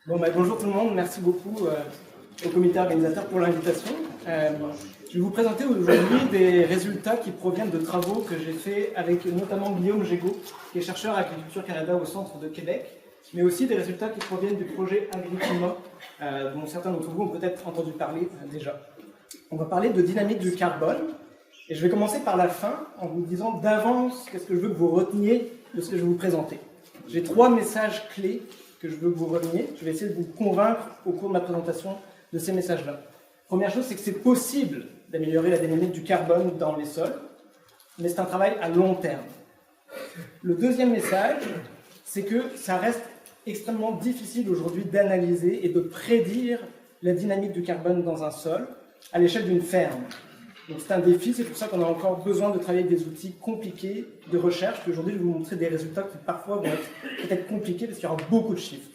Bonjour tout le monde, merci beaucoup au comité organisateur pour l'invitation. Je vais vous présenter aujourd'hui des résultats qui proviennent de travaux que j'ai faits avec notamment Guillaume Gégaud, qui est chercheur à Agriculture Canada au centre de Québec, mais aussi des résultats qui proviennent du projet AgriClimat, dont certains d'entre vous ont peut-être entendu parler déjà. On va parler de dynamique du carbone, et je vais commencer par la fin en vous disant d'avance qu'est-ce que je veux que vous reteniez de ce que je vais vous présenter. J'ai 3 messages clés que je veux que vous reteniez. Je vais essayer de vous convaincre au cours de ma présentation de ces messages-là. Première chose, c'est que c'est possible d'améliorer la dynamique du carbone dans les sols, mais c'est un travail à long terme. Le deuxième message, c'est que ça reste extrêmement difficile aujourd'hui d'analyser et de prédire la dynamique du carbone dans un sol à l'échelle d'une ferme. Donc c'est un défi, c'est pour ça qu'on a encore besoin de travailler avec des outils compliqués de recherche. Puis aujourd'hui, je vais vous montrer des résultats qui parfois vont être peut-être compliqués parce qu'il y aura beaucoup de chiffres.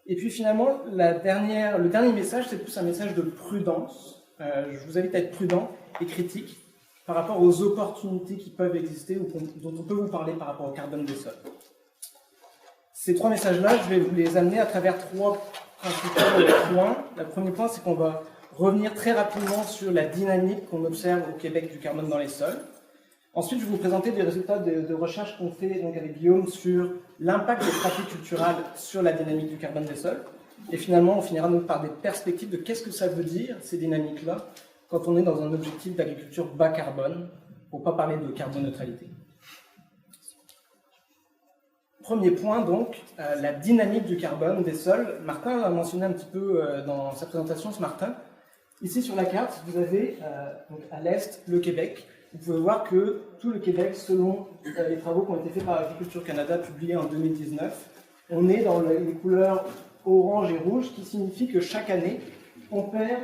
Et puis finalement, le dernier message, c'est plus un message de prudence. Je vous invite à être prudent et critique par rapport aux opportunités qui peuvent exister ou dont on peut vous parler par rapport au carbone des sols. Ces 3 messages-là, je vais vous les amener à travers 3 principaux points. Le premier point, c'est qu'on va revenir très rapidement sur la dynamique qu'on observe au Québec du carbone dans les sols. Ensuite, je vais vous présenter des résultats de recherche qu'on fait donc avec Guillaume sur l'impact des pratiques culturales sur la dynamique du carbone des sols. Et finalement, on finira donc par des perspectives de qu'est-ce que ça veut dire, ces dynamiques-là, quand on est dans un objectif d'agriculture bas carbone, pour ne pas parler de carboneutralité. Premier point, donc, la dynamique du carbone des sols. Martin l'a mentionné un petit peu dans sa présentation ce matin. Ici, sur la carte, vous avez donc à l'est le Québec. Vous pouvez voir que tout le Québec, selon les travaux qui ont été faits par Agriculture Canada, publiés en 2019, on est dans les couleurs orange et rouge, qui signifie que chaque année, on perd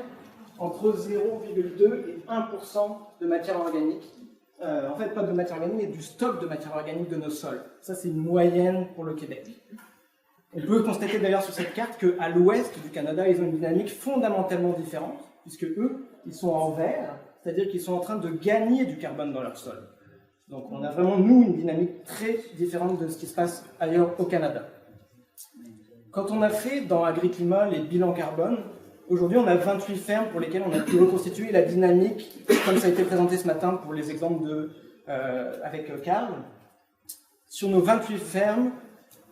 entre 0,2 et 1% de matière organique. En fait, pas de matière organique, mais du stock de matière organique de nos sols. Ça, c'est une moyenne pour le Québec. On peut constater d'ailleurs sur cette carte qu'à l'ouest du Canada, ils ont une dynamique fondamentalement différente, puisque eux, ils sont en vert, c'est-à-dire qu'ils sont en train de gagner du carbone dans leur sol. Donc on a vraiment, nous, une dynamique très différente de ce qui se passe ailleurs au Canada. Quand on a fait dans AgriClimat les bilans carbone, aujourd'hui on a 28 fermes pour lesquelles on a pu reconstituer la dynamique, comme ça a été présenté ce matin pour les exemples avec Carl. Sur nos 28 fermes,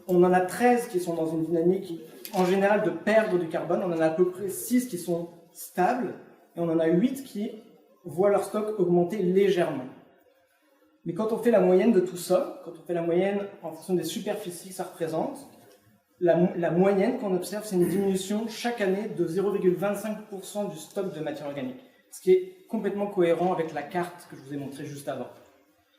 on en a 13 qui sont dans une dynamique en général de perdre du carbone, on en a à peu près 6 qui sont stables, et on en a 8 qui voient leur stock augmenter légèrement. Mais quand on fait la moyenne de tout ça, quand on fait la moyenne en fonction des superficies que ça représente, la moyenne qu'on observe, c'est une diminution chaque année de 0,25% du stock de matière organique, ce qui est complètement cohérent avec la carte que je vous ai montrée juste avant.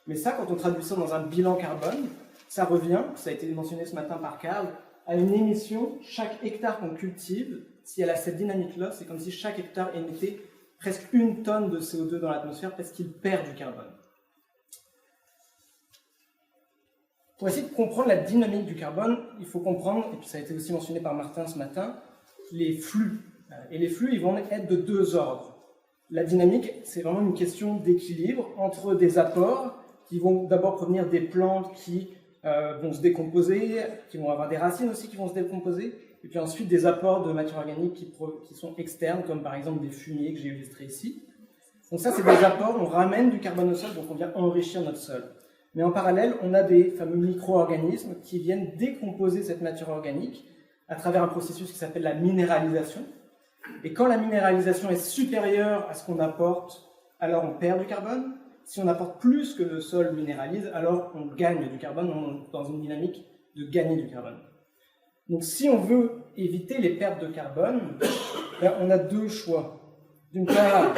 Mais ça, quand on traduit ça dans un bilan carbone, ça revient, ça a été mentionné ce matin par Carl, à une émission, chaque hectare qu'on cultive, si elle a cette dynamique-là, c'est comme si chaque hectare émettait presque 1 tonne de CO2 dans l'atmosphère parce qu'il perd du carbone. Pour essayer de comprendre la dynamique du carbone, il faut comprendre, et puis ça a été aussi mentionné par Martin ce matin, les flux. Et les flux, ils vont être de 2 ordres. La dynamique, c'est vraiment une question d'équilibre entre des apports qui vont d'abord provenir des plantes qui vont se décomposer, qui vont avoir des racines aussi qui vont se décomposer, et puis ensuite des apports de matière organique qui sont externes, comme par exemple des fumiers que j'ai illustrés ici. Donc ça, c'est des apports, on ramène du carbone au sol, donc on vient enrichir notre sol. Mais en parallèle, on a des fameux micro-organismes qui viennent décomposer cette matière organique à travers un processus qui s'appelle la minéralisation. Et quand la minéralisation est supérieure à ce qu'on apporte, alors on perd du carbone. Si on apporte plus que le sol minéralise, alors on gagne du carbone, on est dans une dynamique de gagner du carbone. Donc si on veut éviter les pertes de carbone, on a 2 choix. D'une part,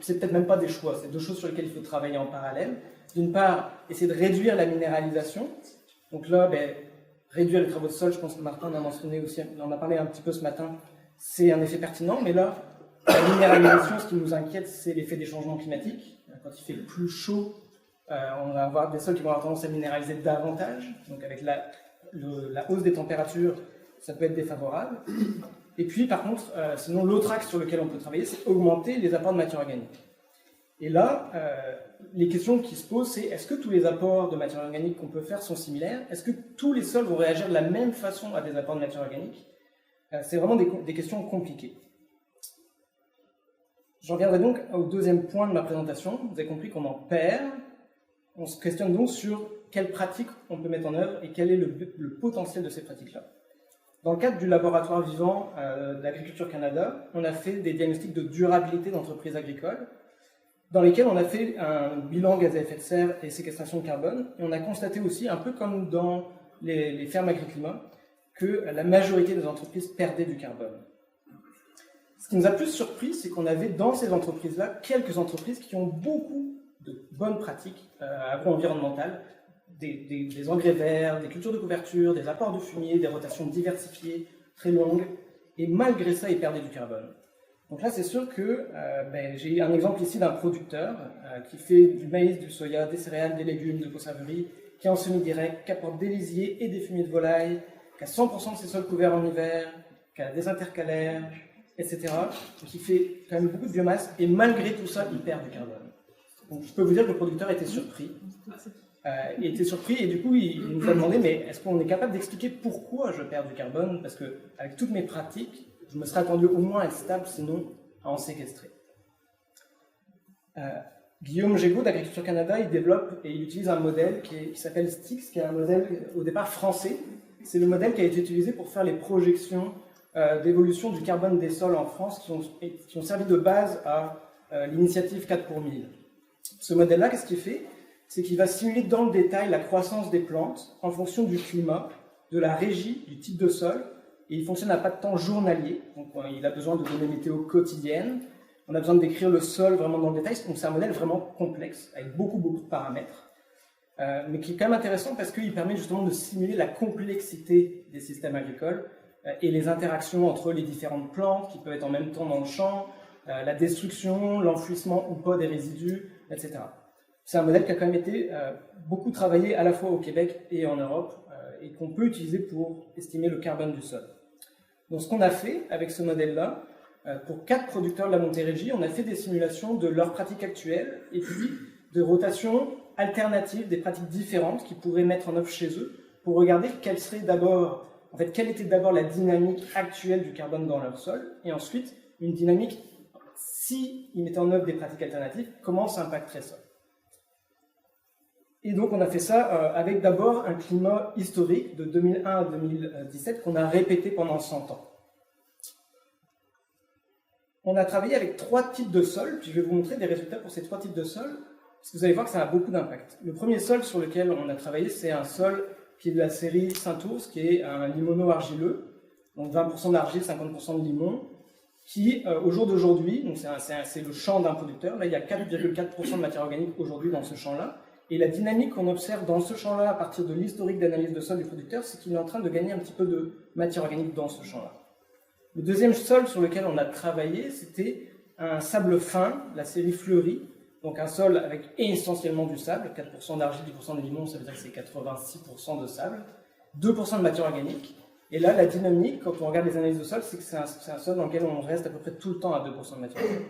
c'est peut-être même pas des choix, c'est 2 choses sur lesquelles il faut travailler en parallèle. D'une part, essayer de réduire la minéralisation. Donc là, réduire les travaux de sol, je pense que Martin en a mentionné aussi, on en a parlé un petit peu ce matin, c'est un effet pertinent, mais là, la minéralisation, ce qui nous inquiète, c'est l'effet des changements climatiques. Quand il fait plus chaud, on va avoir des sols qui vont avoir tendance à minéraliser davantage. Donc avec la hausse des températures, ça peut être défavorable. Et puis par contre, sinon l'autre axe sur lequel on peut travailler, c'est augmenter les apports de matière organique. Et là, les questions qui se posent, c'est est-ce que tous les apports de matière organique qu'on peut faire sont similaires? Est-ce que tous les sols vont réagir de la même façon à des apports de matière organique? C'est vraiment des questions compliquées. J'en viendrai donc au deuxième point de ma présentation. Vous avez compris qu'on en perd. On se questionne donc sur quelles pratiques on peut mettre en œuvre et quel est le potentiel de ces pratiques-là. Dans le cadre du laboratoire vivant d'Agriculture Canada, on a fait des diagnostics de durabilité d'entreprises agricoles, dans lesquels on a fait un bilan gaz à effet de serre et séquestration de carbone. Et on a constaté aussi, un peu comme dans les fermes agriclimat, que la majorité des entreprises perdaient du carbone. Ce qui nous a plus surpris, c'est qu'on avait dans ces entreprises-là quelques entreprises qui ont beaucoup de bonnes pratiques agro-environnementales, des engrais verts, des cultures de couverture, des apports de fumier, des rotations diversifiées, très longues, et malgré ça, ils perdaient du carbone. Donc là, c'est sûr que j'ai un exemple ici d'un producteur qui fait du maïs, du soja, des céréales, des légumes, de conserverie, qui est en semi-direct, qui apporte des lisiers et des fumiers de volaille, qui a 100% de ses sols couverts en hiver, qui a des intercalaires, etc. Donc il fait quand même beaucoup de biomasse, et malgré tout ça, il perd du carbone. Donc je peux vous dire que le producteur était surpris. Et du coup, il nous a demandé, mais est-ce qu'on est capable d'expliquer pourquoi je perds du carbone? Parce qu'avec toutes mes pratiques, je me serais attendu au moins à être stable, sinon à en séquestrer. Guillaume Gégaud d'Agriculture Canada, il développe et il utilise un modèle qui s'appelle STIX, qui est un modèle au départ français. C'est le modèle qui a été utilisé pour faire les projections d'évolution du carbone des sols en France, qui ont servi de base à l'initiative 4 pour 1000. Ce modèle-là, qu'est-ce qu'il fait? C'est qu'il va simuler dans le détail la croissance des plantes en fonction du climat, de la régie, du type de sol, et il fonctionne à pas de temps journalier, donc il a besoin de données météo quotidiennes, on a besoin de décrire le sol vraiment dans le détail, donc c'est un modèle vraiment complexe, avec beaucoup de paramètres, mais qui est quand même intéressant parce qu'il permet justement de simuler la complexité des systèmes agricoles et les interactions entre les différentes plantes qui peuvent être en même temps dans le champ, la destruction, l'enfouissement ou pas des résidus, etc. C'est un modèle qui a quand même été beaucoup travaillé à la fois au Québec et en Europe et qu'on peut utiliser pour estimer le carbone du sol. Donc ce qu'on a fait avec ce modèle-là, pour 4 producteurs de la Montérégie, on a fait des simulations de leurs pratiques actuelles et puis de rotations alternatives, des pratiques différentes qu'ils pourraient mettre en œuvre chez eux pour regarder quelle était d'abord la dynamique actuelle du carbone dans leur sol et ensuite une dynamique, s'ils mettaient en œuvre des pratiques alternatives, comment ça impacterait ça. Et donc on a fait ça avec d'abord un climat historique de 2001 à 2017 qu'on a répété pendant 100 ans. On a travaillé avec 3 types de sols, puis je vais vous montrer des résultats pour ces 3 types de sols, parce que vous allez voir que ça a beaucoup d'impact. Le premier sol sur lequel on a travaillé, c'est un sol qui est de la série Saint-Ours, qui est un limono-argileux, donc 20% d'argile, 50% de limon, qui, au jour d'aujourd'hui, donc c'est le champ d'un producteur, là il y a 4,4% de matière organique aujourd'hui dans ce champ-là, et la dynamique qu'on observe dans ce champ-là, à partir de l'historique d'analyse de sol du producteur, c'est qu'il est en train de gagner un petit peu de matière organique dans ce champ-là. Le deuxième sol sur lequel on a travaillé, c'était un sable fin, la série Fleury, donc un sol avec essentiellement du sable, 4% d'argile, 10% de limon, ça veut dire que c'est 86% de sable, 2% de matière organique. Et là, la dynamique, quand on regarde les analyses de sol, c'est que c'est un sol dans lequel on reste à peu près tout le temps à 2% de matière organique.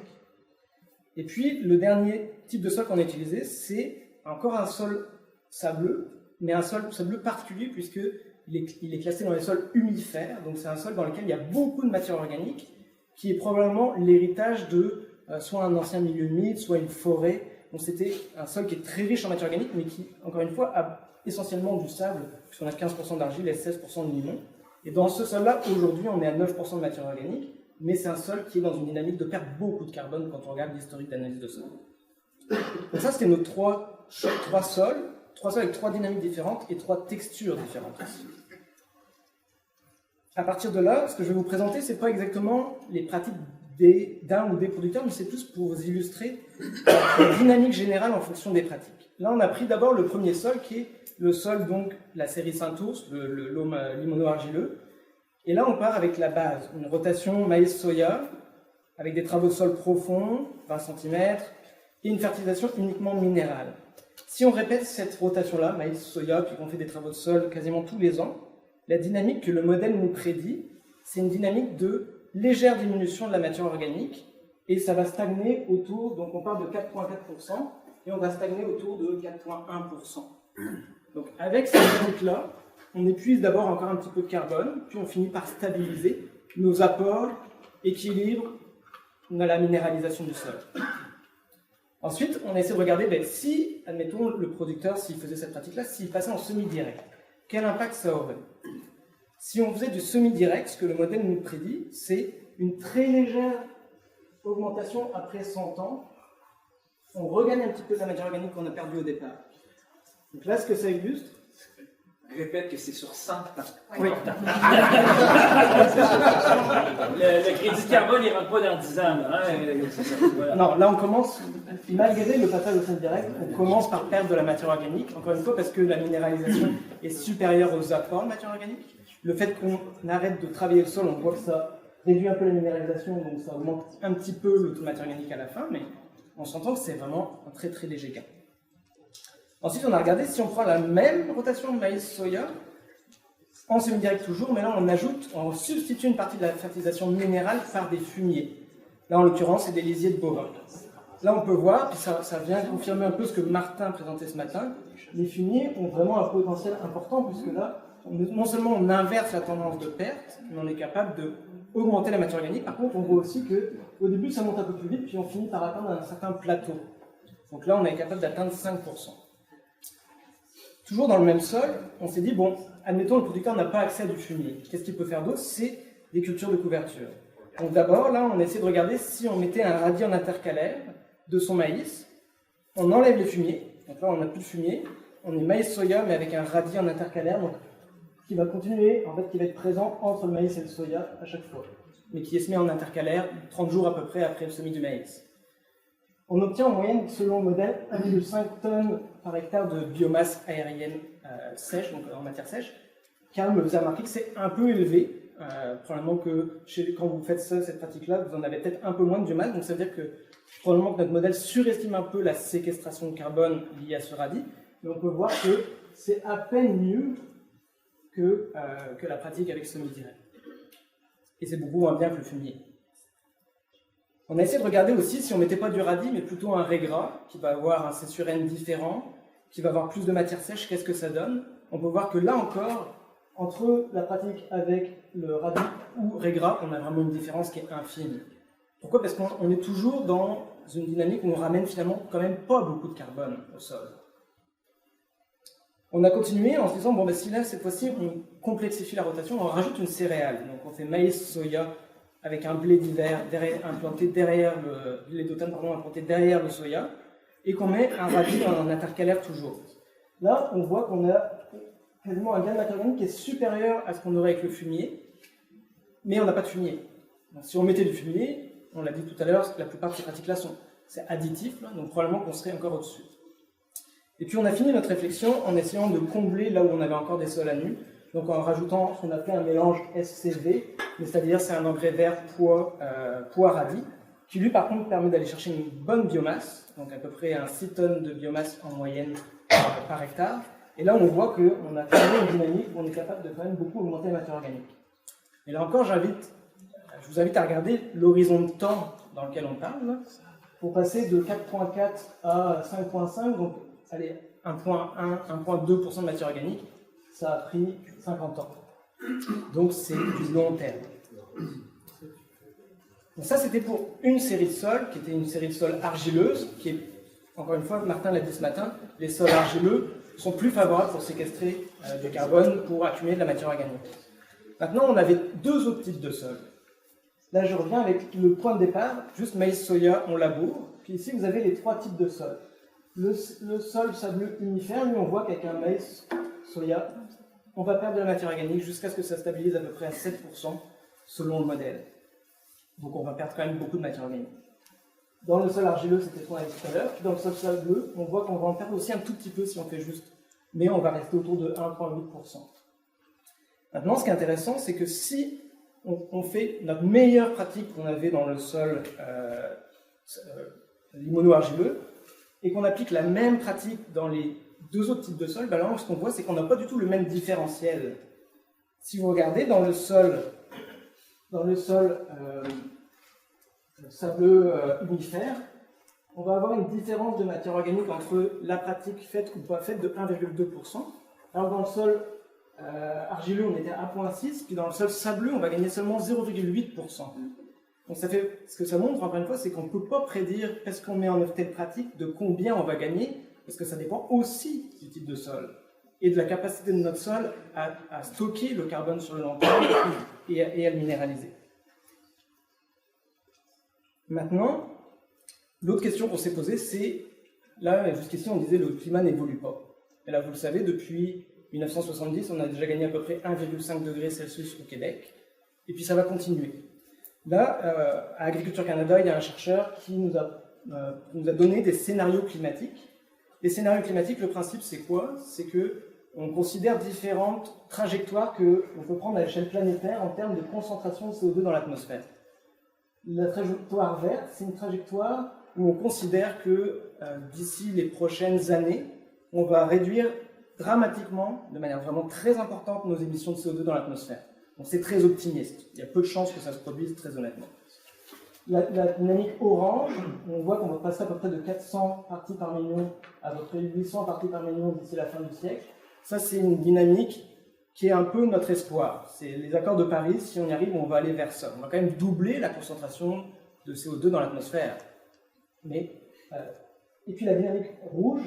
Et puis, le dernier type de sol qu'on a utilisé, c'est encore un sol sableux, mais un sol sableux particulier puisqu'il est classé dans les sols humifères, donc c'est un sol dans lequel il y a beaucoup de matière organique, qui est probablement l'héritage de soit un ancien milieu humide, soit une forêt. Donc c'était un sol qui est très riche en matière organique, mais qui, encore une fois, a essentiellement du sable, puisqu'on a 15% d'argile et 16% de limon. Et dans ce sol-là, aujourd'hui, on est à 9% de matière organique, mais c'est un sol qui est dans une dynamique de perdre beaucoup de carbone quand on regarde l'historique d'analyse de sol. Donc ça, c'était nos trois sols avec 3 dynamiques différentes et 3 textures différentes. À partir de là, ce que je vais vous présenter, ce n'est pas exactement les pratiques d'un ou des producteurs, mais c'est plus pour vous illustrer la dynamique générale en fonction des pratiques. Là, on a pris d'abord le premier sol, qui est le sol, donc, la série Saint-Ours, le limono-argileux. Et là, on part avec la base, une rotation maïs-soya, avec des travaux de sol profonds, 20 cm, et une fertilisation uniquement minérale. Si on répète cette rotation-là, maïs-soya, puis qu'on fait des travaux de sol quasiment tous les ans, la dynamique que le modèle nous prédit, c'est une dynamique de légère diminution de la matière organique, et ça va stagner autour, donc on part de 4,4%, et on va stagner autour de 4,1%. Donc avec cette dynamique-là, on épuise d'abord encore un petit peu de carbone, puis on finit par stabiliser, nos apports, équilibre, on a la minéralisation du sol. Ensuite, on essaie de regarder si, admettons, le producteur, s'il faisait cette pratique-là, s'il passait en semi-direct, quel impact ça aurait? Si on faisait du semi-direct, ce que le modèle nous prédit, c'est une très légère augmentation après 100 ans. On regagne un petit peu de la matière organique qu'on a perdue au départ. Donc là, ce que ça illustre... Répète que c'est sur 100 ans. Oui. Le crédit de carbone, il ne rentre pas dans 10 ans. Là, hein? Voilà. Non, là on commence, malgré le passage au semi-direct, on commence par perdre de la matière organique, encore une fois parce que la minéralisation est supérieure aux apports de matière organique. Le fait qu'on arrête de travailler le sol, on voit que ça réduit un peu la minéralisation, donc ça augmente un petit peu le taux de matière organique à la fin, mais on s'entend que c'est vraiment un très très léger gain. Ensuite, on a regardé si on prend la même rotation maïs-soya, en semi-direct toujours, mais là on substitue une partie de la fertilisation minérale par des fumiers. Là, en l'occurrence, c'est des lisiers de bovins. Là, on peut voir, et ça vient confirmer un peu ce que Martin présentait ce matin, les fumiers ont vraiment un potentiel important, puisque là, non seulement on inverse la tendance de perte, mais on est capable d'augmenter la matière organique. Par contre, on voit aussi qu'au début, ça monte un peu plus vite, puis on finit par atteindre un certain plateau. Donc là, on est capable d'atteindre 5%. Toujours dans le même sol, on s'est dit, bon, admettons le producteur n'a pas accès à du fumier. Qu'est-ce qu'il peut faire d'autre? C'est des cultures de couverture. Donc d'abord, là, on essaie de regarder si on mettait un radis en intercalaire de son maïs, on enlève les fumiers, donc là on n'a plus de fumier, on est maïs-soya mais avec un radis en intercalaire, donc qui va continuer, en fait qui va être présent entre le maïs et le soya à chaque fois, mais qui est semé en intercalaire 30 jours à peu près après le semis du maïs. On obtient en moyenne, selon le modèle, 1,5 tonnes par hectare de biomasse aérienne sèche, donc en matière sèche. Karl me faisait remarquer que c'est un peu élevé. Probablement que quand vous faites cette pratique-là, vous en avez peut-être un peu moins de biomasse. Donc ça veut dire que probablement que notre modèle surestime un peu la séquestration de carbone liée à ce radis. Mais on peut voir que c'est à peine mieux que la pratique avec semi-direct. Et c'est beaucoup moins bien que le fumier. On a essayé de regarder aussi si on ne mettait pas du radis, mais plutôt un régras, qui va avoir un C sur N différent, qui va avoir plus de matière sèche, qu'est-ce que ça donne? On peut voir que là encore, entre la pratique avec le radis ou régras, on a vraiment une différence qui est infime. Pourquoi? Parce qu'on est toujours dans une dynamique où on ramène finalement quand même pas beaucoup de carbone au sol. On a continué en se disant, bon, ben, si là, cette fois-ci, on complexifie la rotation, on rajoute une céréale. Donc on fait maïs-soya, avec un blé d'hiver implanté derrière le blé d'automne, implanté derrière le soya, et qu'on met un radis en intercalaire toujours. Là, on voit qu'on a quasiment un gain de matière organique qui est supérieur à ce qu'on aurait avec le fumier, mais on n'a pas de fumier. Donc, si on mettait du fumier, on l'a dit tout à l'heure, la plupart de ces pratiques-là c'est additif, là, donc probablement qu'on serait encore au-dessus. Et puis on a fini notre réflexion en essayant de combler là où on avait encore des sols à nu, donc en rajoutant ce qu'on appelait un mélange SCV, c'est-à-dire c'est un engrais vert pois radis, qui lui par contre permet d'aller chercher une bonne biomasse, donc à peu près 6 tonnes de biomasse en moyenne par hectare. Et là on voit qu'on a créé une dynamique où on est capable de quand même beaucoup augmenter la matière organique. Et là encore je vous invite à regarder l'horizon de temps dans lequel on parle, pour passer de 4,4 à 5,5, donc allez, 1,1, 1,2% de matière organique, ça a pris 50 ans. Donc c'est du long terme. Donc ça c'était pour une série de sols, qui était une série de sols argileuses, qui est, encore une fois, Martin l'a dit ce matin, les sols argileux sont plus favorables pour séquestrer du carbone, pour accumuler de la matière organique. Maintenant on avait deux autres types de sols. Là je reviens avec le point de départ, juste maïs-soya, on laboure, puis ici vous avez les trois types de sols. Le sol sableux unifère, lui on voit qu'avec un maïs-soya, on va perdre de la matière organique jusqu'à ce que ça stabilise à peu près à 7% selon le modèle. Donc on va perdre quand même beaucoup de matière organique. Dans le sol argileux, c'était ce qu'on a dit tout à l'heure. Dans le sol sableux, on voit qu'on va en perdre aussi un tout petit peu si on fait juste. Mais on va rester autour de 1,8%. Maintenant, ce qui est intéressant, c'est que si on fait notre meilleure pratique qu'on avait dans le sol limono-argileux, et qu'on applique la même pratique dans les deux autres types de sols, ben là, ce qu'on voit, c'est qu'on n'a pas du tout le même différentiel. Si vous regardez dans le sol sableux unifère, on va avoir une différence de matière organique entre la pratique faite ou pas faite de 1,2%. Alors dans le sol argileux, on était à 1,6, puis dans le sol sableux, on va gagner seulement 0,8%. Donc ce que ça montre, encore une fois, c'est qu'on ne peut pas prédire, parce qu'on met en œuvre telle pratique, de combien on va gagner, parce que ça dépend aussi du type de sol et de la capacité de notre sol à stocker le carbone sur le long terme et à le minéraliser. Maintenant, l'autre question qu'on s'est posée, c'est, là, jusqu'ici, on disait le climat n'évolue pas. Et là, vous le savez, depuis 1970, on a déjà gagné à peu près 1,5 degrés Celsius au Québec, et puis ça va continuer. Là, à Agriculture Canada, il y a un chercheur qui nous a donné des scénarios climatiques. Les scénarios climatiques, le principe, c'est quoi? C'est qu'on considère différentes trajectoires qu'on peut prendre à l'échelle planétaire en termes de concentration de CO2 dans l'atmosphère. La trajectoire verte, c'est une trajectoire où on considère que d'ici les prochaines années, on va réduire dramatiquement, de manière vraiment très importante, nos émissions de CO2 dans l'atmosphère. Donc c'est très optimiste. Il y a peu de chances que ça se produise, très honnêtement. La dynamique orange, on voit qu'on va passer à peu près de 400 parties par million à peu près 800 parties par million d'ici la fin du siècle. Ça, c'est une dynamique qui est un peu notre espoir. C'est les accords de Paris, si on y arrive, on va aller vers ça. On va quand même doubler la concentration de CO2 dans l'atmosphère. Et puis la dynamique rouge,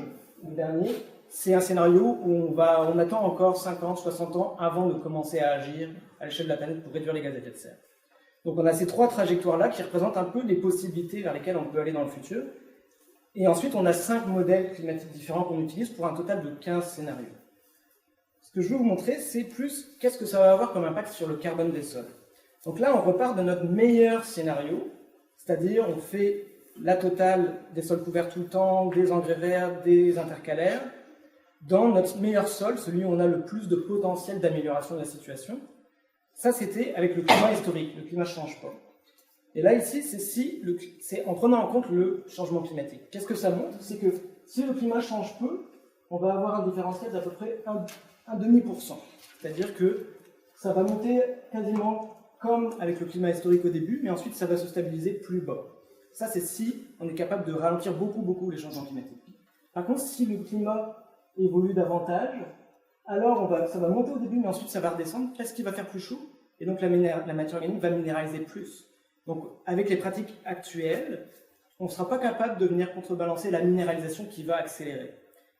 le dernier, c'est un scénario où on attend encore 50, 60 ans avant de commencer à agir à l'échelle de la planète pour réduire les gaz à effet de serre. Donc on a ces trois trajectoires-là qui représentent un peu les possibilités vers lesquelles on peut aller dans le futur. Et ensuite, on a 5 modèles climatiques différents qu'on utilise pour un total de 15 scénarios. Ce que je veux vous montrer, c'est plus qu'est-ce que ça va avoir comme impact sur le carbone des sols. Donc là, on repart de notre meilleur scénario, c'est-à-dire on fait la totale des sols couverts tout le temps, des engrais verts, des intercalaires, dans notre meilleur sol, celui où on a le plus de potentiel d'amélioration de la situation. Ça, c'était avec le climat historique. Le climat ne change pas. Et là, ici, c'est en prenant en compte le changement climatique. Qu'est-ce que ça montre? C'est que si le climat change peu, on va avoir un différentiel d'à peu près 1,5%. C'est-à-dire que ça va monter quasiment comme avec le climat historique au début, mais ensuite, ça va se stabiliser plus bas. Ça, c'est si on est capable de ralentir beaucoup les changements climatiques. Par contre, si le climat évolue davantage, alors ça va monter au début, mais ensuite ça va redescendre parce qu'il va faire plus chaud, et donc la matière organique va minéraliser plus. Donc avec les pratiques actuelles, on ne sera pas capable de venir contrebalancer la minéralisation qui va accélérer.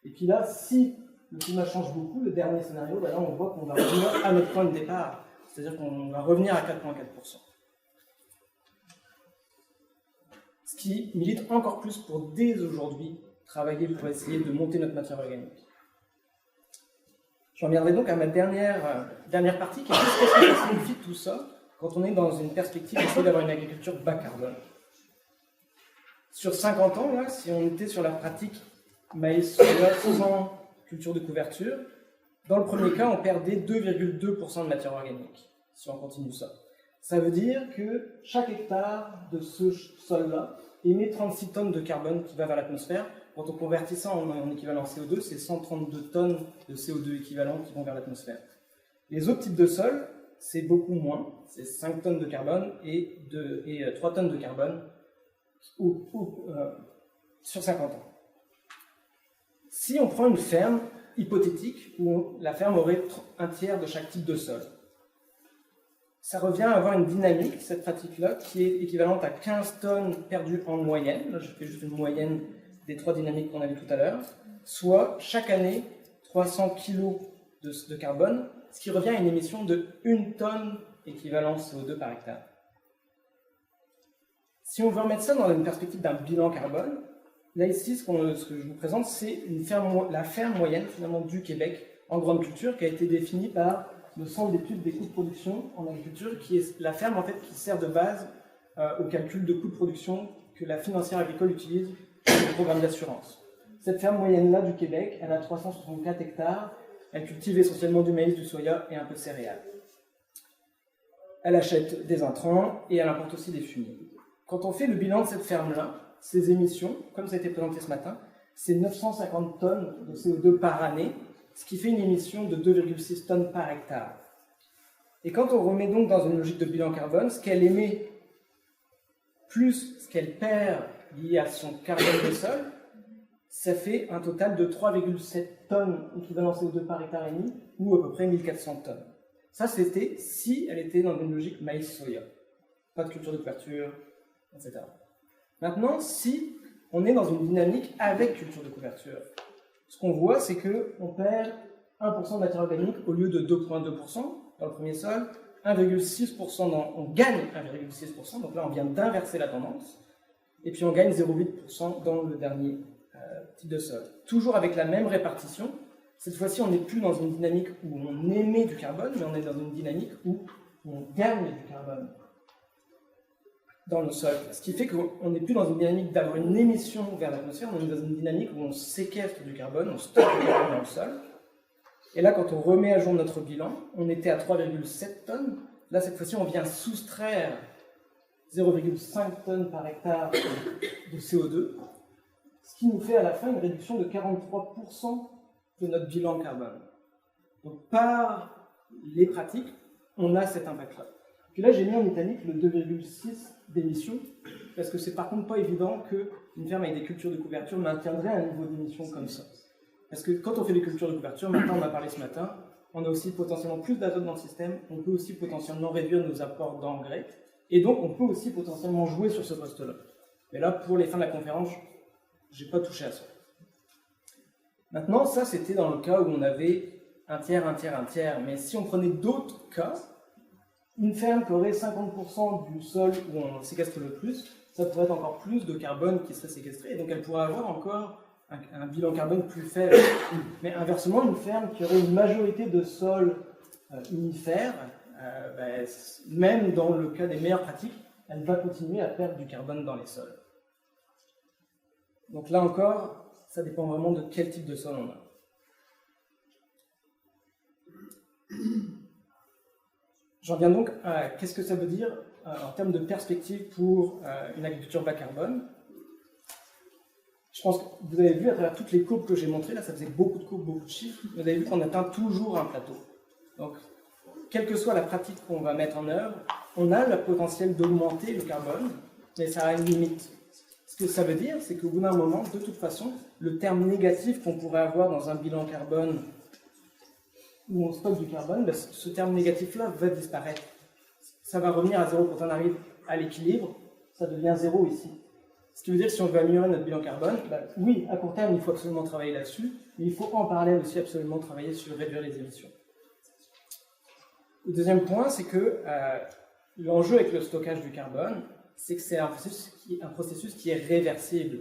Et puis là, si le climat change beaucoup, le dernier scénario, là on voit qu'on va revenir à notre point de départ, c'est-à-dire qu'on va revenir à 4,4%. Ce qui milite encore plus pour dès aujourd'hui travailler pour essayer de monter notre matière organique. J'en viendrai donc à ma dernière partie, qui est qu'est-ce que ça signifie tout ça quand on est dans une perspective d'essayer d'avoir une agriculture bas carbone. Sur 50 ans, là, si on était sur la pratique maïs soja sans culture de couverture, dans le premier cas, on perdait 2,2% de matière organique, si on continue ça. Ça veut dire que chaque hectare de ce sol-là émet 36 tonnes de carbone qui va vers l'atmosphère. Quand on convertit ça en équivalent CO2, c'est 132 tonnes de CO2 équivalent qui vont vers l'atmosphère. Les autres types de sols, c'est beaucoup moins, c'est 5 tonnes de carbone et 3 tonnes de carbone sur 50 ans. Si on prend une ferme hypothétique où la ferme aurait un tiers de chaque type de sol, ça revient à avoir une dynamique, cette pratique-là, qui est équivalente à 15 tonnes perdues en moyenne. Là, je fais juste une moyenne des 3 dynamiques qu'on a vues tout à l'heure, soit chaque année 300 kg de carbone, ce qui revient à une émission de 1 tonne équivalent CO2 par hectare. Si on veut remettre ça dans une perspective d'un bilan carbone, là ici, ce que je vous présente, c'est la ferme moyenne finalement du Québec en grande culture qui a été définie par le Centre d'études des coûts de production en agriculture, qui est la ferme en fait qui sert de base au calcul de coûts de production que la financière agricole utilise pour le programme d'assurance. Cette ferme moyenne-là du Québec, elle a 364 hectares, elle cultive essentiellement du maïs, du soja et un peu de céréales. Elle achète des intrants et elle importe aussi des fumiers. Quand on fait le bilan de cette ferme-là, ses émissions, comme ça a été présenté ce matin, c'est 950 tonnes de CO2 par année, ce qui fait une émission de 2,6 tonnes par hectare. Et quand on remet donc dans une logique de bilan carbone, ce qu'elle émet plus ce qu'elle perd lié à son carbone des sols, ça fait un total de 3,7 tonnes équivalent CO2 par hectare et demi, ou à peu près 1400 tonnes. Ça, c'était si elle était dans une logique maïs-soya. Pas de culture de couverture, etc. Maintenant, si on est dans une dynamique avec culture de couverture, ce qu'on voit, c'est qu'on perd 1% de matière organique au lieu de 2,2% dans le premier sol, 1,6%, on gagne 1,6%, donc là on vient d'inverser la tendance, et puis on gagne 0,8% dans le dernier type de sol. Toujours avec la même répartition, cette fois-ci on n'est plus dans une dynamique où on émet du carbone, mais on est dans une dynamique où on gagne du carbone dans le sol. Ce qui fait qu'on n'est plus dans une dynamique d'avoir une émission vers l'atmosphère, on est dans une dynamique où on séquestre du carbone, on stocke du carbone dans le sol. Et là, quand on remet à jour notre bilan, on était à 3,7 tonnes. Là, cette fois-ci, on vient soustraire 0,5 tonnes par hectare de CO2, ce qui nous fait à la fin une réduction de 43% de notre bilan carbone. Donc, par les pratiques, on a cet impact-là. Puis là, j'ai mis en italique le 2,6 d'émissions, parce que c'est par contre pas évident qu'une ferme avec des cultures de couverture maintiendrait un niveau d'émission comme ça. Parce que quand on fait des cultures de couverture, maintenant on a parlé ce matin, on a aussi potentiellement plus d'azote dans le système, on peut aussi potentiellement réduire nos apports d'engrais, et donc on peut aussi potentiellement jouer sur ce poste-là. Mais là, pour les fins de la conférence, j'ai pas touché à ça. Maintenant, ça c'était dans le cas où on avait un tiers, un tiers, un tiers, mais si on prenait d'autres cas, une ferme qui aurait 50% du sol où on séquestre le plus, ça pourrait être encore plus de carbone qui serait séquestré, et donc elle pourrait avoir encore un bilan carbone plus faible. Mais inversement, une ferme qui aurait une majorité de sols unifères, même dans le cas des meilleures pratiques, elle va continuer à perdre du carbone dans les sols. Donc là encore, ça dépend vraiment de quel type de sol on a. J'en viens donc à qu'est-ce que ça veut dire en termes de perspective pour une agriculture bas carbone. Je pense que vous avez vu à travers toutes les courbes que j'ai montrées, là ça faisait beaucoup de courbes, beaucoup de chiffres, vous avez vu qu'on atteint toujours un plateau. Donc, quelle que soit la pratique qu'on va mettre en œuvre, on a le potentiel d'augmenter le carbone, mais ça a une limite. Ce que ça veut dire, c'est qu'au bout d'un moment, de toute façon, le terme négatif qu'on pourrait avoir dans un bilan carbone où on stocke du carbone, ben, ce terme négatif-là va disparaître. Ça va revenir à zéro quand on arrive à l'équilibre, ça devient zéro ici. Ce qui veut dire que si on veut améliorer notre bilan carbone, ben, oui, à court terme, il faut absolument travailler là-dessus, mais il faut en parallèle aussi absolument travailler sur réduire les émissions. Le deuxième point, c'est que l'enjeu avec le stockage du carbone, c'est que c'est un processus qui est réversible.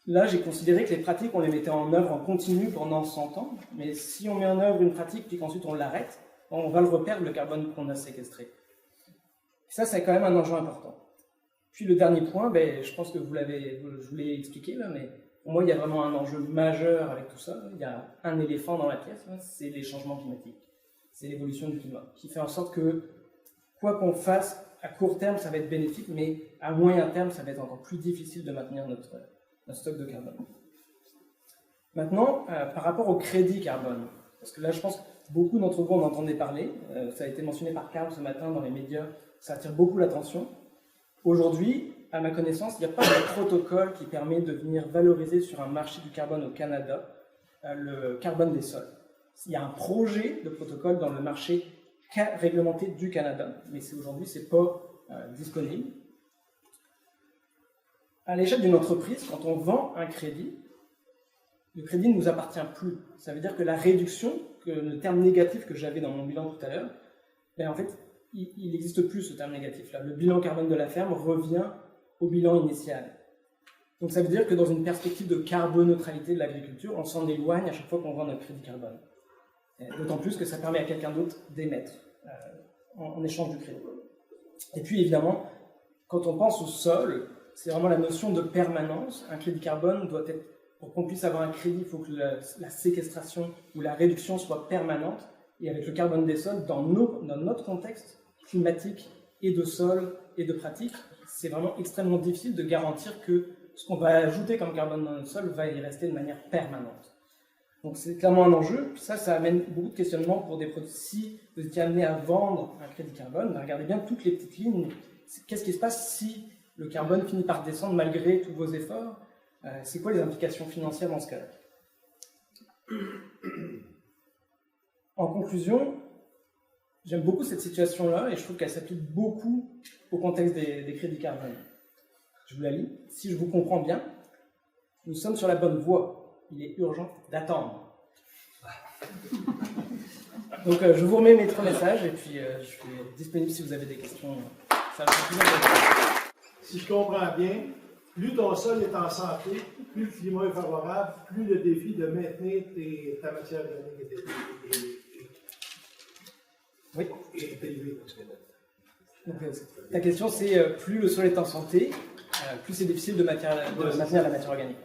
Là, j'ai considéré que les pratiques, on les mettait en œuvre en continu pendant 100 ans, mais si on met en œuvre une pratique puis qu'ensuite on l'arrête, on va le reperdre, le carbone qu'on a séquestré. Ça, c'est quand même un enjeu important. Puis le dernier point, je pense que je vous l'ai expliqué, là, mais pour moi, il y a vraiment un enjeu majeur avec tout ça. Il y a un éléphant dans la pièce, c'est les changements climatiques. C'est l'évolution du climat, qui fait en sorte que, quoi qu'on fasse, à court terme, ça va être bénéfique, mais à moyen terme, ça va être encore plus difficile de maintenir notre stock de carbone. Maintenant, par rapport au crédit carbone, parce que là, je pense que beaucoup d'entre vous en entendez parler, ça a été mentionné par Karl ce matin dans les médias, ça attire beaucoup l'attention. Aujourd'hui, à ma connaissance, il n'y a pas de protocole qui permet de venir valoriser sur un marché du carbone au Canada le carbone des sols. Il y a un projet de protocole dans le marché réglementé du Canada, mais aujourd'hui, ce n'est pas disponible. À l'échelle d'une entreprise, quand on vend un crédit, le crédit ne nous appartient plus. Ça veut dire que la réduction, le terme négatif que j'avais dans mon bilan tout à l'heure, en fait, il n'existe plus ce terme négatif-là. Le bilan carbone de la ferme revient au bilan initial. Donc ça veut dire que dans une perspective de carboneutralité de l'agriculture, on s'en éloigne à chaque fois qu'on vend notre crédit carbone. D'autant plus que ça permet à quelqu'un d'autre d'émettre en échange du crédit. Et puis évidemment, quand on pense au sol, c'est vraiment la notion de permanence. Un crédit carbone doit être, pour qu'on puisse avoir un crédit, il faut que la séquestration ou la réduction soit permanente. Et avec le carbone des sols, dans notre contexte climatique et de sol et de pratique, c'est vraiment extrêmement difficile de garantir que ce qu'on va ajouter comme carbone dans notre sol va y rester de manière permanente. Donc c'est clairement un enjeu. Puis ça amène beaucoup de questionnements pour des produits. Si vous étiez amené à vendre un crédit carbone, regardez bien toutes les petites lignes. Qu'est-ce qui se passe si le carbone finit par descendre malgré tous vos efforts? C'est quoi les implications financières dans ce cas-là? En conclusion, j'aime beaucoup cette situation-là et je trouve qu'elle s'applique beaucoup au contexte des crédits carbone. Je vous la lis. Si je vous comprends bien, nous sommes sur la bonne voie. Il est urgent d'attendre. Donc je vous remets mes 3 messages et puis je suis disponible si vous avez des questions. Ça va faire plaisir. Si je comprends bien, plus ton sol est en santé, plus le climat est favorable, plus le défi de maintenir ta matière organique est élevé. Donc, ta question c'est plus le sol est en santé, plus c'est difficile de maintenir la matière organique.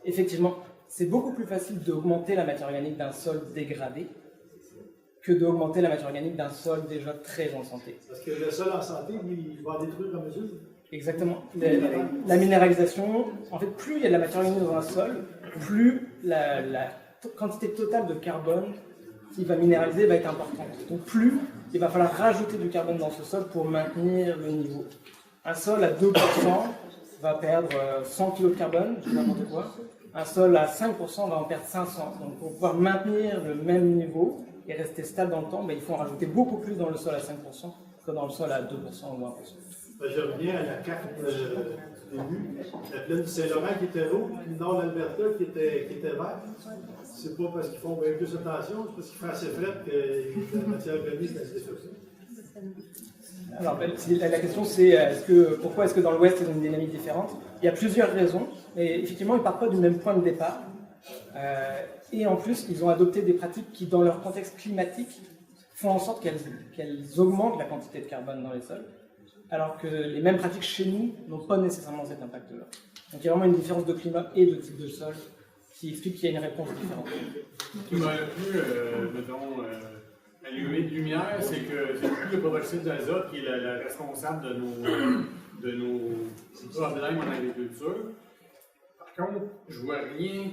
Effectivement, c'est beaucoup plus facile d'augmenter la matière organique d'un sol dégradé que d'augmenter la matière organique d'un sol déjà très en santé. Parce que le sol en santé, lui, il va en détruire à mesure. Exactement. La minéralisation, en fait, plus il y a de la matière organique dans un sol, plus la quantité totale de carbone qui va minéraliser va être importante. Donc plus il va falloir rajouter du carbone dans ce sol pour maintenir le niveau. Un sol à 2% va perdre 100 kg de carbone, je dis n'importe quoi. Un sol à 5% va en perdre 500. Donc pour pouvoir maintenir le même niveau et rester stable dans le temps, il faut en rajouter beaucoup plus dans le sol à 5% que dans le sol à 2% ou 1%. Je reviens à la carte du début. La plaine du Saint-Laurent qui était rouge, puis le nord de l'Alberta qui était vert. C'est pas parce qu'ils font bien plus attention, c'est parce qu'il fait assez frais que la matière organique est assez faible. Alors, la question c'est pourquoi est-ce que dans l'Ouest ils ont une dynamique différente? Il y a plusieurs raisons, et effectivement ils ne partent pas du même point de départ. Et en plus, ils ont adopté des pratiques qui, dans leur contexte climatique, font en sorte qu'elles augmentent la quantité de carbone dans les sols, alors que les mêmes pratiques chez nous n'ont pas nécessairement cet impact-là. Donc il y a vraiment une différence de climat et de type de sol qui explique qu'il y a une réponse différente. Ce qui m'a le plus, allumé de lumière, c'est que c'est plus le protoxyde d'azote qui est la responsable de nos problèmes en agriculture. Par contre, je vois rien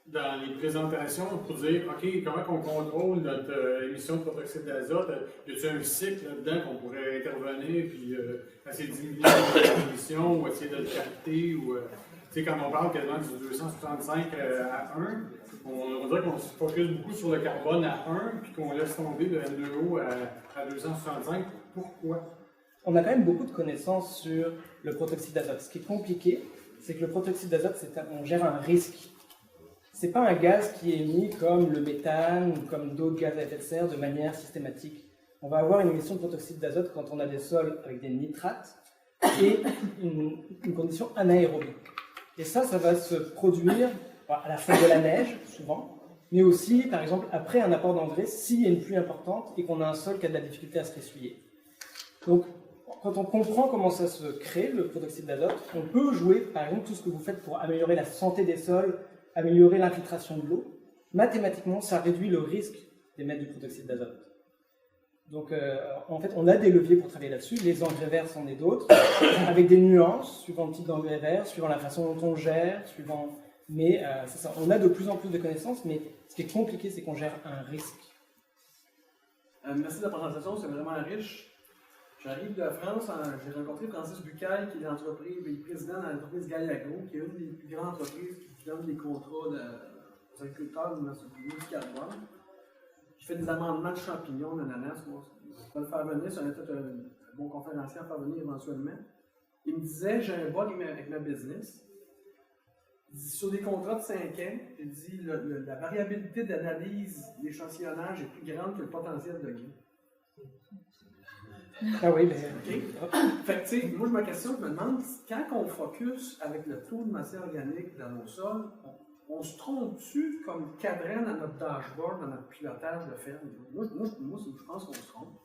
dans les présentations pour dire, OK, comment on contrôle notre émission de protoxyde d'azote? Y a-t-il un cycle là-dedans qu'on pourrait intervenir puis essayer de diminuer l'émission ou essayer de le capter? Ou, quand on parle quasiment du 265 à 1, on dirait qu'on se focus beaucoup sur le carbone à 1 puis qu'on laisse tomber de N2O à 265. Pourquoi? On a quand même beaucoup de connaissances sur le protoxyde d'azote. Ce qui est compliqué, c'est que le protoxyde d'azote, on gère un risque. Ce n'est pas un gaz qui est émis comme le méthane ou comme d'autres gaz à effet de serre de manière systématique. On va avoir une émission de protoxyde d'azote quand on a des sols avec des nitrates et une condition anaérobie. Et ça va se produire à la fin de la neige, souvent, mais aussi, par exemple, après un apport d'engrais, s'il y a une pluie importante et qu'on a un sol qui a de la difficulté à se ressuyer. Donc, quand on comprend comment ça se crée, le protoxyde d'azote, on peut jouer, par exemple, tout ce que vous faites pour améliorer la santé des sols, améliorer l'infiltration de l'eau. Mathématiquement, ça réduit le risque d'émettre du protoxyde d'azote. Donc, en fait, on a des leviers pour travailler là-dessus. Les engrais verts c'en est d'autres, avec des nuances, suivant le type d'engrais vert, suivant la façon dont on gère, Mais c'est ça, on a de plus en plus de connaissances, mais ce qui est compliqué, c'est qu'on gère un risque. Merci de la présentation, c'est vraiment riche. J'arrive de France, j'ai rencontré Francis Bucaille, qui est le président de l'entreprise Galiago, qui est une des plus grandes entreprises qui donne des contrats aux agriculteurs dans ce milieu du carbone. Je fais des amendements de champignons, d'ananas. Je vais le faire venir, ça va être un bon conférencier à faire venir éventuellement. Il me disait, j'ai un bug avec ma business. Il dit, sur des contrats de 5 ans, il dit, la variabilité d'analyse d'échantillonnage est plus grande que le potentiel de gain. Ah oui, mais... Okay. Fait que, tu sais, moi, ma question, je me demande, quand on focus avec le taux de matière organique dans nos sols, on se trompe-tu comme cadran dans notre dashboard, dans notre pilotage de ferme? Moi je pense qu'on se trompe.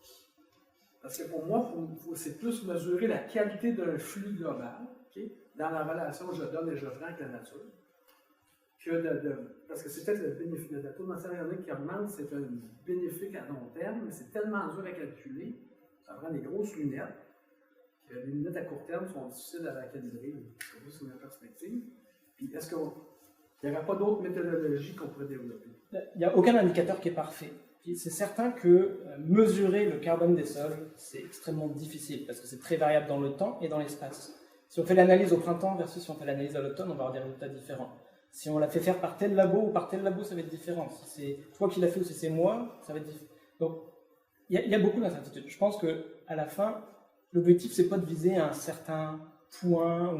Parce que pour moi, c'est plus mesurer la qualité d'un flux global, okay, dans la relation je donne et je prends avec la nature, que parce que c'est peut-être le bénéfice. Le taux de matière organique qui augmente, c'est un bénéfice à long terme, mais c'est tellement dur à calculer. Ça prend des grosses lunettes. Les lunettes à court terme sont difficiles à calibrer, c'est ma perspective. Puis est-ce qu'il n'y aurait pas d'autres méthodologies qu'on pourrait développer? Il n'y a aucun indicateur qui est parfait. C'est certain que mesurer le carbone des sols, c'est extrêmement difficile parce que c'est très variable dans le temps et dans l'espace. Si on fait l'analyse au printemps versus si on fait l'analyse à l'automne, on va avoir des résultats différents. Si on l'a fait faire par tel labo ou par tel labo, ça va être différent. Si c'est toi qui l'as fait ou si c'est moi, ça va être différent. Donc, il y a beaucoup d'incertitudes. Je pense qu'à la fin, l'objectif, c'est pas de viser un certain point.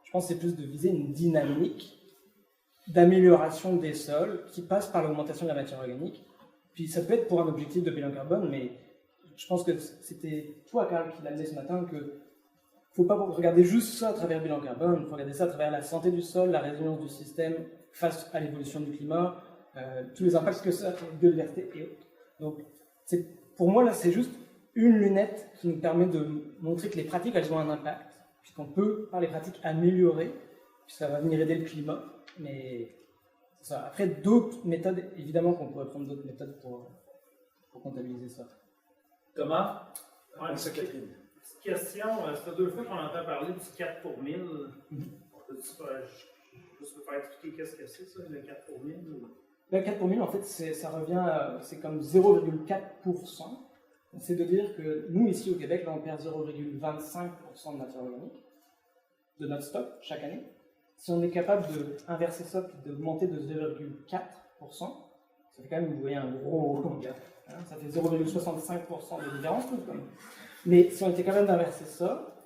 Je pense que c'est plus de viser une dynamique d'amélioration des sols qui passe par l'augmentation de la matière organique. Puis ça peut être pour un objectif de bilan carbone, mais je pense que c'était toi, Karl, qui l'a amené ce matin, que faut pas regarder juste ça à travers le bilan carbone, il faut regarder ça à travers la santé du sol, la résilience du système face à l'évolution du climat, tous les impacts que ça a, biodiversité et autres. Donc, pour moi, là, c'est juste une lunette qui nous permet de montrer que les pratiques, elles ont un impact, puisqu'on peut, par les pratiques, améliorer, puis ça va venir aider le climat, mais c'est ça. Après, d'autres méthodes, évidemment qu'on pourrait prendre d'autres méthodes pour comptabiliser ça. Thomas? Ouais, c'est Catherine. Petite question, ça fait 2 fois qu'on entend parler du 4 pour 1000. On peut juste faire expliquer qu'est-ce que c'est, ça, le 4 pour 1000? Le 4 pour 1000, en fait, ça revient, c'est comme 0,4%. C'est de dire que nous, ici au Québec, là, on perd 0,25% de matière organique de notre stock chaque année. Si on est capable d'inverser ça et d'augmenter de 0,4%, ça fait quand même, vous voyez, un gros gap. Hein, ça fait 0,65% de différence. Mais si on était capable d'inverser ça,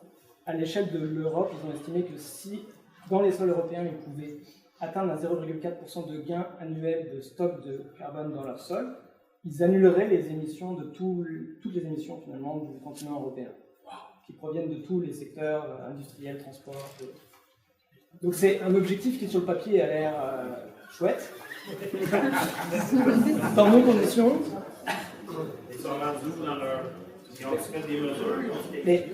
à l'échelle de l'Europe, ils ont estimé que si, dans les sols européens, ils pouvaient atteindre un 0,4% de gain annuel de stock de carbone dans leur sol, ils annuleraient les émissions de toutes les émissions finalement du continent européen, qui proviennent de tous les secteurs industriels, transport. Donc c'est un objectif qui sur le papier a l'air chouette. Dans nos conditions. Ils sont rendus dans leur... Ils ont fait des mesures. Mais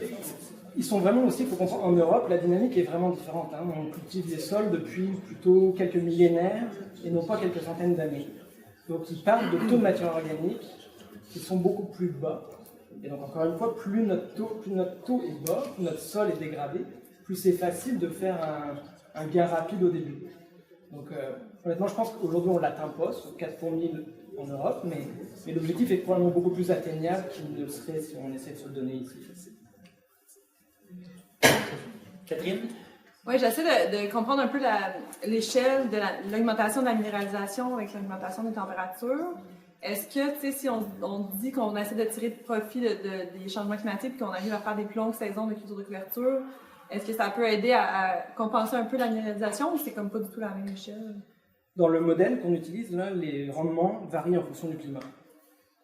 ils sont vraiment aussi, il faut comprendre, en Europe, la dynamique est vraiment différente. Hein. On cultive des sols depuis plutôt quelques millénaires et non pas quelques centaines d'années. Donc ils parlent de taux de matière organique qui sont beaucoup plus bas. Et donc encore une fois, plus notre taux est bas, plus notre sol est dégradé, plus c'est facile de faire un gain rapide au début. Donc honnêtement, je pense qu'aujourd'hui on ne l'atteint pas, sur 4 pour 1000 en Europe, mais l'objectif est probablement beaucoup plus atteignable qu'il ne le serait si on essaie de se le donner ici. Catherine? Oui, j'essaie de comprendre un peu l'échelle de l'augmentation de la minéralisation avec l'augmentation des températures. Est-ce que, tu sais, si on dit qu'on essaie de tirer profit des changements climatiques et qu'on arrive à faire des plus longues saisons de culture de couverture, est-ce que ça peut aider à compenser un peu la minéralisation ou c'est comme pas du tout la même échelle? Dans le modèle qu'on utilise, là, les rendements varient en fonction du climat.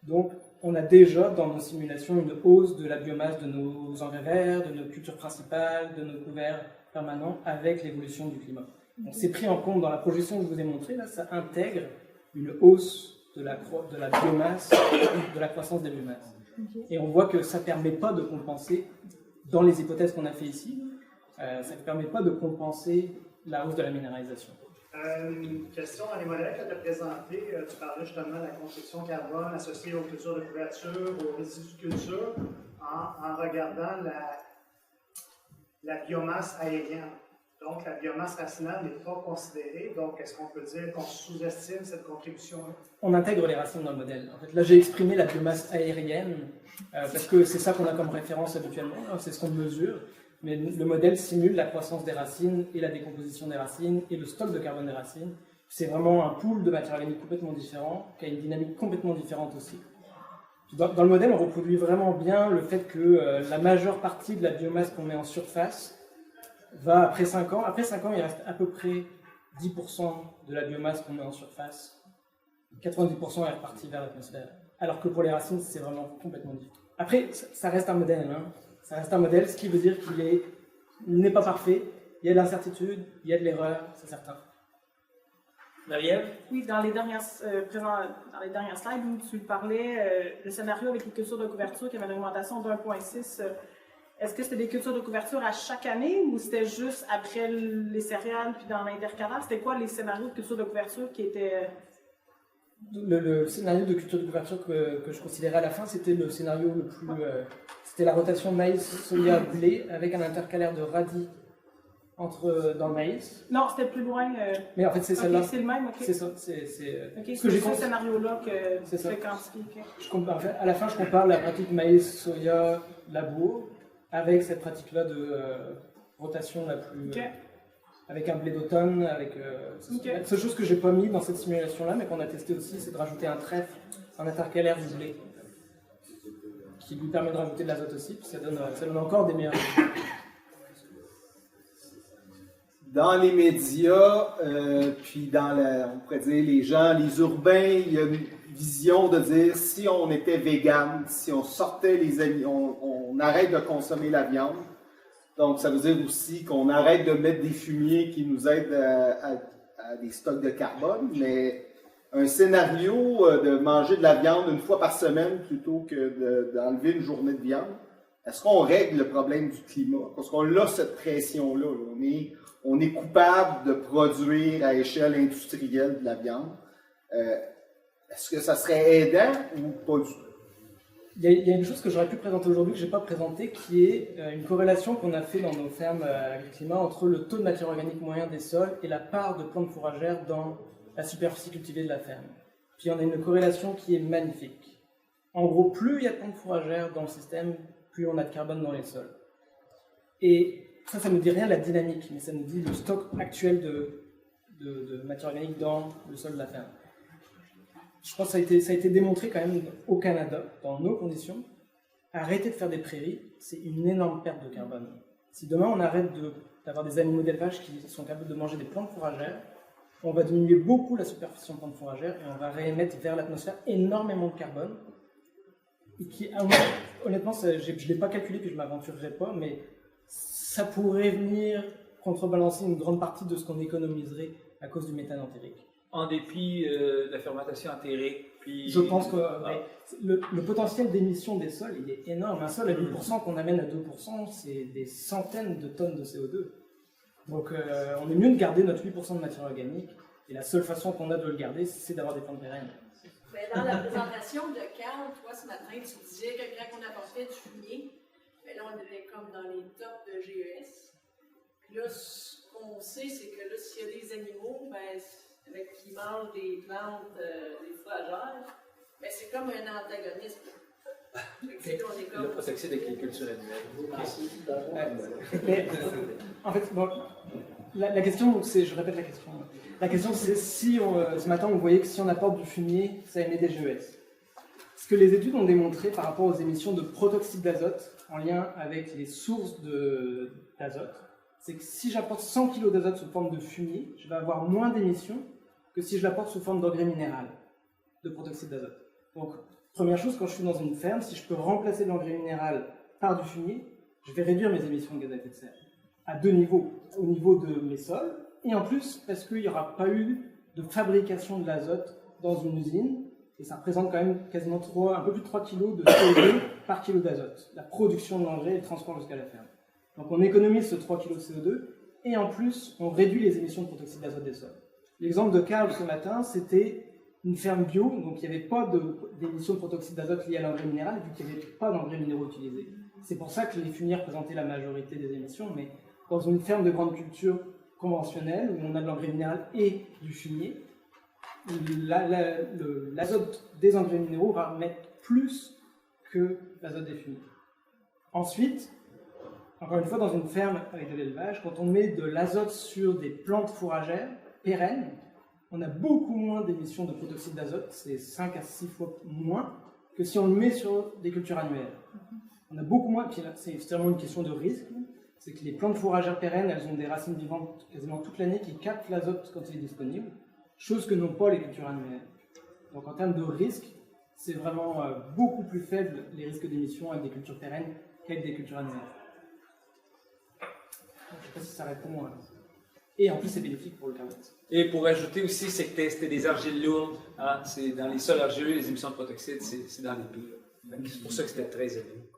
Donc, on a déjà dans nos simulations une hausse de la biomasse de nos engrais verts, de nos cultures principales, de nos couverts permanents avec l'évolution du climat. Donc, c'est pris en compte dans la projection que je vous ai montrée, là, ça intègre une hausse de la biomasse, de la croissance des biomasses. Okay. Et on voit que ça ne permet pas de compenser, dans les hypothèses qu'on a fait ici, ça ne permet pas de compenser la hausse de la minéralisation. Une question dans les modèles que tu as présentés, tu parlais justement de la construction carbone associée aux cultures de couverture, aux résidus de culture, en regardant la biomasse aérienne. Donc, la biomasse racinaire n'est pas considérée. Donc, est-ce qu'on peut dire qu'on sous-estime cette contribution-là? On intègre les racines dans le modèle. En fait, là, j'ai exprimé la biomasse aérienne parce que c'est ça qu'on a comme référence habituellement, c'est ce qu'on mesure. Mais le modèle simule la croissance des racines et la décomposition des racines et le stock de carbone des racines. C'est vraiment un pool de matière organique complètement différent, qui a une dynamique complètement différente aussi. Dans le modèle, on reproduit vraiment bien le fait que la majeure partie de la biomasse qu'on met en surface va après 5 ans. Après 5 ans, il reste à peu près 10% de la biomasse qu'on met en surface. 90% est reparti vers l'atmosphère. Alors que pour les racines, c'est vraiment complètement différent. Après, ça reste un modèle. Hein. Ça reste un modèle, ce qui veut dire qu'il n'est pas parfait. Il y a de l'incertitude, il y a de l'erreur, c'est certain. Marie-Ève? Oui, dans les dernières slides où tu parlais, le scénario avec les cultures de couverture qui avait une augmentation de 1,6, est-ce que c'était des cultures de couverture à chaque année ou c'était juste après les céréales puis dans l'intercalaire? C'était quoi les scénarios de culture de couverture qui étaient... Le scénario de culture de couverture que je considérais à la fin, c'était le scénario le plus... c'était la rotation maïs, soya, blé avec un intercalaire de radis dans le maïs. Non, c'était plus loin. Mais en fait, c'est celle-là. C'est le même, ok. C'est ça. Ok, ce c'est ce scénario-là que tu fais quantifier. En fait, à la fin, je compare la pratique maïs, soya, labour avec cette pratique-là rotation la plus... Ok. Avec un blé d'automne, avec... La seule chose que j'ai pas mis dans cette simulation-là, mais qu'on a testé aussi, c'est de rajouter un trèfle, un intercalaire du blé, qui lui permet de rajouter de l'azote aussi, puis ça donne encore des meilleurs résultats. Dans les médias, puis on pourrait dire les gens, les urbains, il y a une vision de dire si on était vegan, si on sortait les animaux, on arrête de consommer la viande. Donc, ça veut dire aussi qu'on arrête de mettre des fumiers qui nous aident à des stocks de carbone, mais un scénario de manger de la viande une fois par semaine plutôt que d'enlever une journée de viande, est-ce qu'on règle le problème du climat? Parce qu'on a cette pression-là. On est coupable de produire à échelle industrielle de la viande. Est-ce que ça serait aidant ou pas du tout? Il y a une chose que j'aurais pu présenter aujourd'hui, que je n'ai pas présentée, qui est une corrélation qu'on a fait dans nos fermes agri-climat entre le taux de matière organique moyen des sols et la part de plantes fourragères dans la superficie cultivée de la ferme. Puis on a une corrélation qui est magnifique. En gros, plus il y a de plantes fourragères dans le système, plus on a de carbone dans les sols. Et ça ne nous dit rien de la dynamique, mais ça nous dit le stock actuel de matière organique dans le sol de la ferme. Je pense que ça a été démontré quand même au Canada, dans nos conditions. Arrêter de faire des prairies, c'est une énorme perte de carbone. Si demain on arrête d'avoir des animaux d'élevage qui sont capables de manger des plantes fourragères, on va diminuer beaucoup la superficie en plantes fourragères et on va réémettre vers l'atmosphère énormément de carbone. Et qui, honnêtement, je ne l'ai pas calculé puis je ne m'aventurerai pas, mais ça pourrait venir contrebalancer une grande partie de ce qu'on économiserait à cause du méthane entérique. En dépit de la fermentation entérique, puis... Je pense que le potentiel d'émission des sols, il est énorme. Un sol à 8% qu'on amène à 2%, c'est des centaines de tonnes de CO2. Donc on est mieux de garder notre 8% de matière organique, et la seule façon qu'on a de le garder, c'est d'avoir des plantes pérennes. Mais dans la présentation de Carl, toi, ce matin, tu disais que quand on apportait du fumier, ben là, on était comme dans les tops de GES. Puis là, ce qu'on sait, c'est que là, s'il y a des animaux, ben, qui mangent des plantes, des fourragères, ben, c'est comme un antagonisme. Le protoxyde avec les cultures annuelles. En fait, bon, la question, c'est, je répète la question. La question, c'est si ce matin on voyait que si on apporte du fumier, ça émet des GES. Ce que les études ont démontré par rapport aux émissions de protoxyde d'azote en lien avec les sources d'azote, c'est que si j'apporte 100 kg d'azote sous forme de fumier, je vais avoir moins d'émissions que si je l'apporte sous forme d'engrais minéral de protoxyde d'azote. Donc, première chose, quand je suis dans une ferme, si je peux remplacer l'engrais minéral par du fumier, je vais réduire mes émissions de gaz à effet de serre. À deux niveaux. Au niveau de mes sols, et en plus parce qu'il n'y aura pas eu de fabrication de l'azote dans une usine, et ça représente quand même quasiment un peu plus de 3 kg de CO2 par kilo d'azote. La production de l'engrais et le transport jusqu'à la ferme. Donc on économise ce 3 kg de CO2, et en plus on réduit les émissions de protoxyde d'azote des sols. L'exemple de Carl ce matin, c'était une ferme bio, donc il n'y avait pas d'émissions de protoxyde d'azote liées à l'engrais minéral, vu qu'il n'y avait pas d'engrais minéraux utilisés. C'est pour ça que les fumiers représentaient la majorité des émissions, mais dans une ferme de grande culture conventionnelle, où on a de l'engrais minéral et du fumier, l'azote des engrais minéraux va mettre plus que l'azote des fumiers. Ensuite, encore une fois, dans une ferme avec de l'élevage, quand on met de l'azote sur des plantes fourragères pérennes, on a beaucoup moins d'émissions de protoxyde d'azote, c'est 5 à 6 fois moins que si on le met sur des cultures annuelles. On a beaucoup moins, puis là, c'est vraiment une question de risque, c'est que les plantes fourragères pérennes, elles ont des racines vivantes quasiment toute l'année qui captent l'azote quand il est disponible, chose que n'ont pas les cultures annuelles. Donc en termes de risque, c'est vraiment beaucoup plus faible les risques d'émissions avec des cultures pérennes qu'avec des cultures annuelles. Je ne sais pas si ça répond. Et en plus, c'est bénéfique pour le carbone. Et pour ajouter aussi, c'est que c'était des argiles lourdes. Hein? C'est dans les sols argileux, les émissions de protoxyde, c'est dans les pires. C'est pour ça que c'était très élevé.